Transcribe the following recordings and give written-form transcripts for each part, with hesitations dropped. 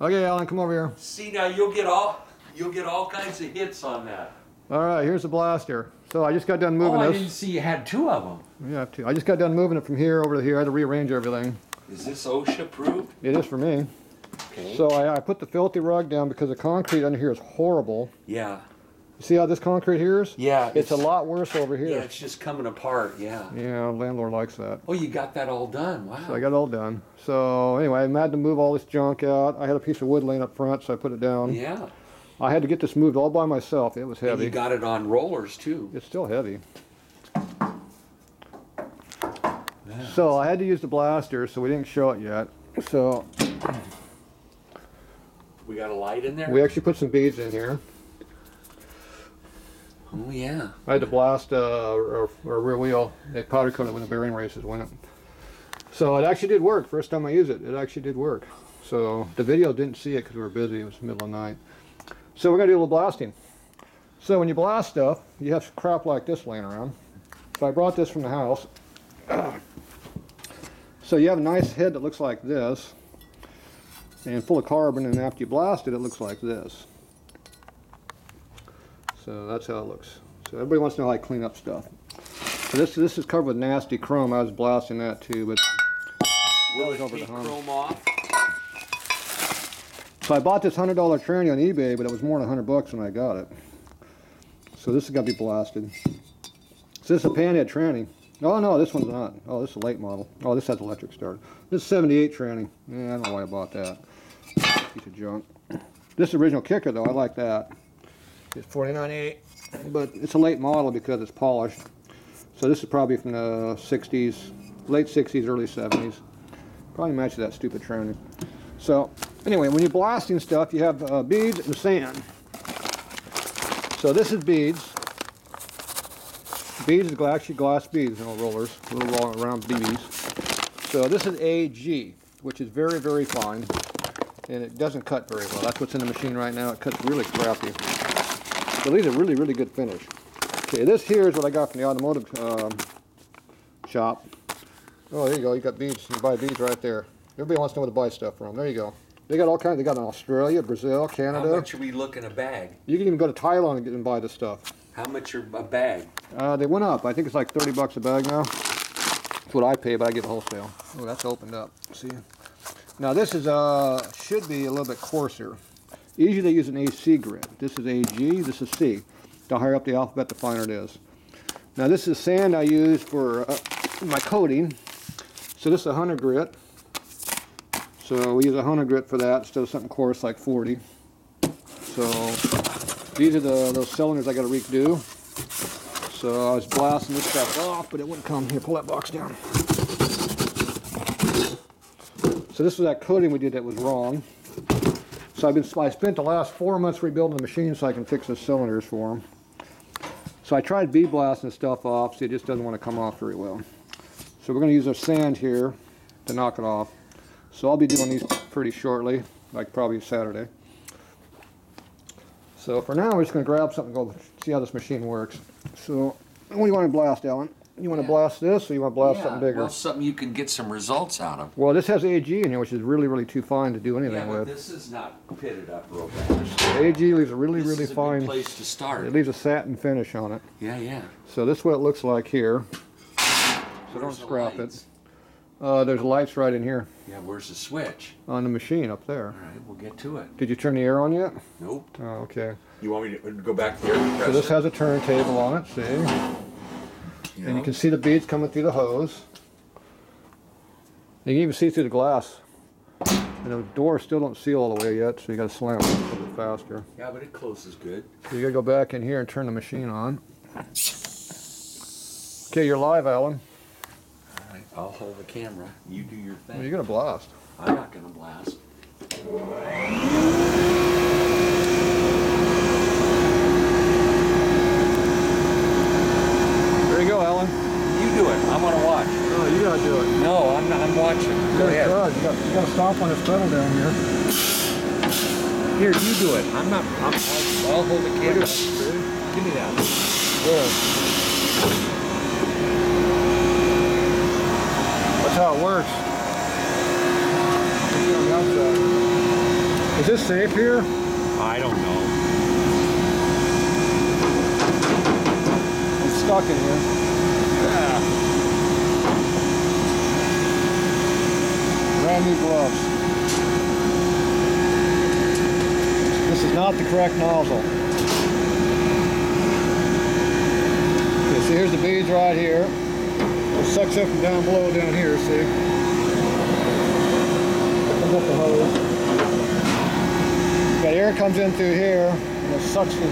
Okay, Alan, come over here. See, now you'll get all kinds of hits on that. All right, here's the blaster. So I just got done moving this. I didn't see you had two of them. You have two. I just got done moving it from here over to here. I had to rearrange everything. Is this OSHA approved? It is for me. Okay. So I put the filthy rug down because the concrete under here is horrible. Yeah. You see how this concrete here is? Yeah. It's a lot worse over here. Yeah, it's just coming apart, yeah. Yeah, landlord likes that. Oh, you got that all done, wow. So I got it all done. So anyway, I had to move all this junk out. I had a piece of wood laying up front, so I put it down. Yeah. I had to get this moved all by myself. It was heavy. And you got it on rollers, too. It's still heavy. Yeah. So I had to use the blaster, so we didn't show it yet. So we got a light in there? We actually put some beads in here. Oh, yeah. I had to blast our rear wheel. They powder coated when the bearing races went. So it actually did work. First time I used it, it actually did work. So the video didn't see it because we were busy. It was the middle of the night. So we're going to do a little blasting. So when you blast stuff, you have crap like this laying around. So I brought this from the house. So you have a nice head that looks like this and full of carbon, and after you blast it, it looks like this. So that's how it looks. So everybody wants to know how I clean up stuff. So this is covered with nasty chrome. I was blasting that too, but will it take chrome off? So I bought this $100 tranny on eBay, but it was more than $100 when I got it. So this has got to be blasted. So this is a panhead tranny. Oh no, this one's not. Oh, this is a late model. Oh, this has electric start. This is 78 tranny. Yeah, I don't know why I bought that. Piece of junk. This is original kicker though. I like that. It's 49.8, but it's a late model because it's polished. So this is probably from the 60s, late 60s, early 70s. Probably matches that stupid tranny. So anyway, when you're blasting stuff, you have beads and sand. So this is beads. Beads is actually glass beads, you know, rollers, little round BBs. So this is AG, which is very, very fine, and it doesn't cut very well. That's what's in the machine right now. It cuts really crappy. So these are really, really good finish. Okay, this here is what I got from the automotive shop. Oh, there you go. You got beads. You can buy beads right there. Everybody wants to know where to buy stuff from. There you go. They got all kinds. They got in Australia, Brazil, Canada. How much are we looking a bag? You can even go to Thailand and get and buy this stuff. How much are a bag? They went up. I think it's like $30 a bag now. That's what I pay, but I get wholesale. Oh, that's opened up. See? Now this is should be a little bit coarser. Usually they use an AC grit. This is AG. This is C. The higher up the alphabet, the finer it is. Now this is sand I use for my coating. So this is 100 grit. So we use 100 grit for that instead of something coarse like 40. So these are those cylinders I got to redo. So I was blasting this stuff off, but it wouldn't come. Here, pull that box down. So this was that coating we did that was wrong. So I spent the last 4 months rebuilding the machine so I can fix the cylinders for them. So I tried bead blasting stuff off, so it just doesn't want to come off very well. So we're going to use our sand here to knock it off. So I'll be doing these pretty shortly, like probably Saturday. So for now, we're just going to grab something and go see how this machine works. So what do you want to blast, Alan? You want to blast this, or you want to blast something bigger? Well, something you can get some results out of. Well, this has AG in here, which is really, really too fine to do anything with. This is not pitted up real bad. AG leaves a really, really fine. Good place to start. It leaves a satin finish on it. Yeah, yeah. So this is what it looks like here. So don't scrap it. There's lights right in here. Yeah, where's the switch? On the machine up there. All right, we'll get to it. Did you turn the air on yet? Nope. Oh, okay. You want me to go back there? So this has a turntable on it, see? Yeah. And you can see the beads coming through the hose. You can even see through the glass. And the doors still don't seal all the way yet, so you got to slam it a little bit faster. Yeah, but it closes good. So you got to go back in here and turn the machine on. Okay, you're live, Alan. All right, I'll hold the camera. You do your thing. Well, you're going to blast. I'm not going to blast. There you go, Alan. You do it. I want to watch. Oh, you got to do it. No, I'm not. I'm watching. Go ahead. You got to stomp on this pedal down here. Here, you do it. I'm not. I'll hold the camera. Give me that. Good. That's how it works. On the outside. Is this safe here? I don't know. I'm stuck in here. Yeah. Brand new gloves. This is not the correct nozzle. Okay, see, here's the beads right here. It sucks up from down below down here, see? Comes up the hose. Got air comes in through here, and it sucks the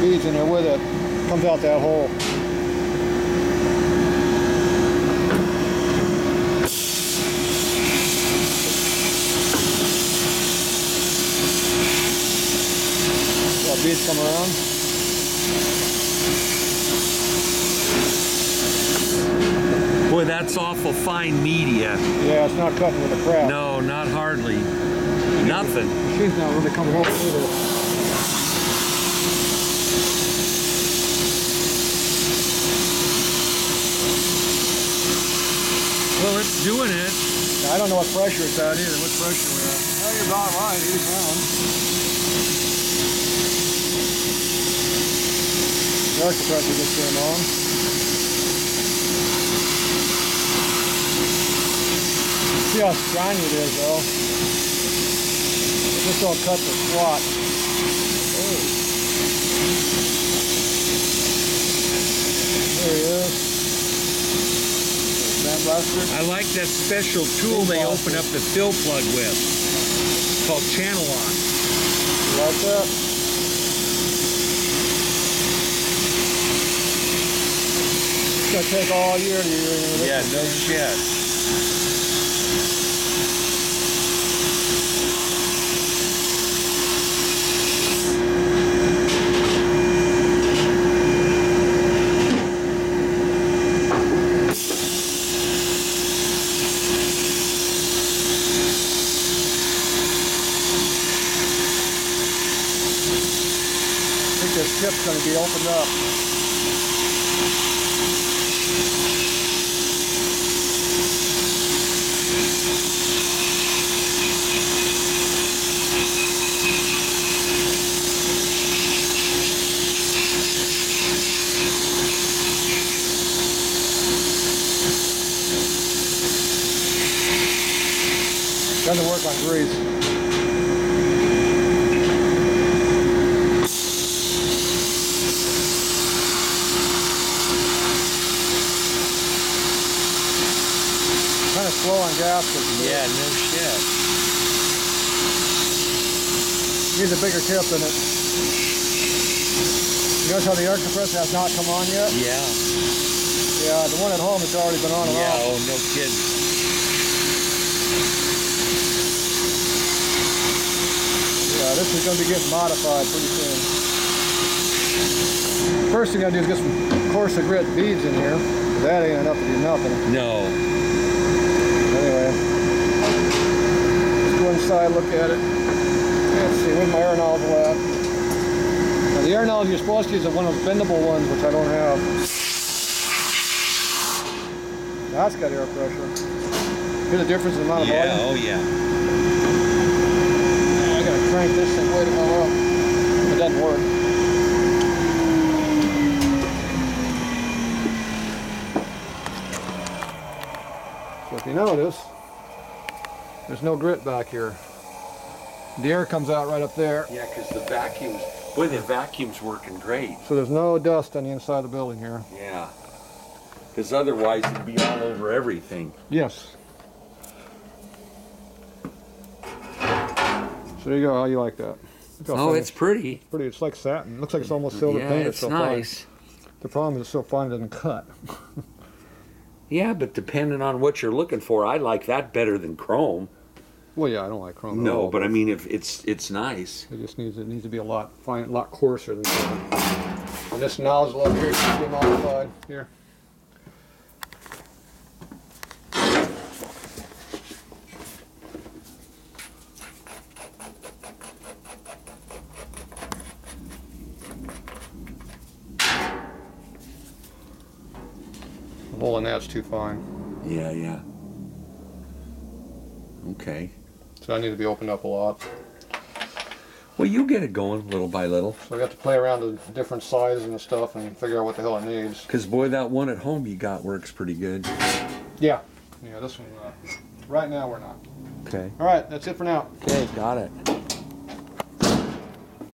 beads in there with it. Comes out that hole. Beads come around. Boy, that's awful fine media. Yeah, it's not cutting with a crap. No, not hardly. Nothing. The machine's not really coming up either. Well, it's doing it. I don't know what pressure it's at either. What pressure we're at? Oh, you're about right. 80 pounds. The compressor just came on. See how shiny it is though. It just don't cut the squat. Oh. There he is. Sandblaster. I like that special tool they open up the fill plug with. It's called channel lock. Like that. It's gonna take all year to use. Yeah, no shit. I think this tip's going to be opened up. Doesn't work on grease. Kind of slow on gaskets. Yeah, no shit. Needs a bigger tip in it. You notice how the air compressor has not come on yet? Yeah. Yeah, the one at home has already been on and Yeah, off. oh, no kidding. Yeah, this is going to be getting modified pretty soon. First thing I'm going to do is get some coarser grit beads in here. That ain't enough to do nothing. No. Anyway, let's go inside, look at it. Let's see, where's my air nozzle at? Now, the air nozzle you're supposed to use is one of those bendable ones, which I don't have. That's got air pressure. Hear the difference in the amount of volume? Oh yeah. I gotta crank this thing way to go up. It doesn't work. So if you notice, there's no grit back here. The air comes out right up there. Yeah, because the vacuum's working great. So there's no dust on the inside of the building here. Yeah. Because otherwise it'd be all over everything. Yes. So there you go. How you like that? Look how Oh, fine it's pretty. pretty. It's like satin. It looks like it's almost silver Yeah, paint. it's so nice. fine. The problem is it's so fine it doesn't cut. Yeah, but depending on what you're looking for, I like that better than chrome. Well, yeah, I don't like chrome. at No, all, but I mean, if it's nice. it just needs to be a lot coarser than that. And this nozzle up here should be modified here. The hole in that's too fine. Yeah, yeah. Okay. So I need to be opened up a lot. Well, you get it going little by little. So we have to play around with different sizes and stuff and figure out what the hell it needs. Because, boy, that one at home you got works pretty good. Yeah. Yeah, this one, right now we're not. Okay. All right, that's it for now. Okay, got it.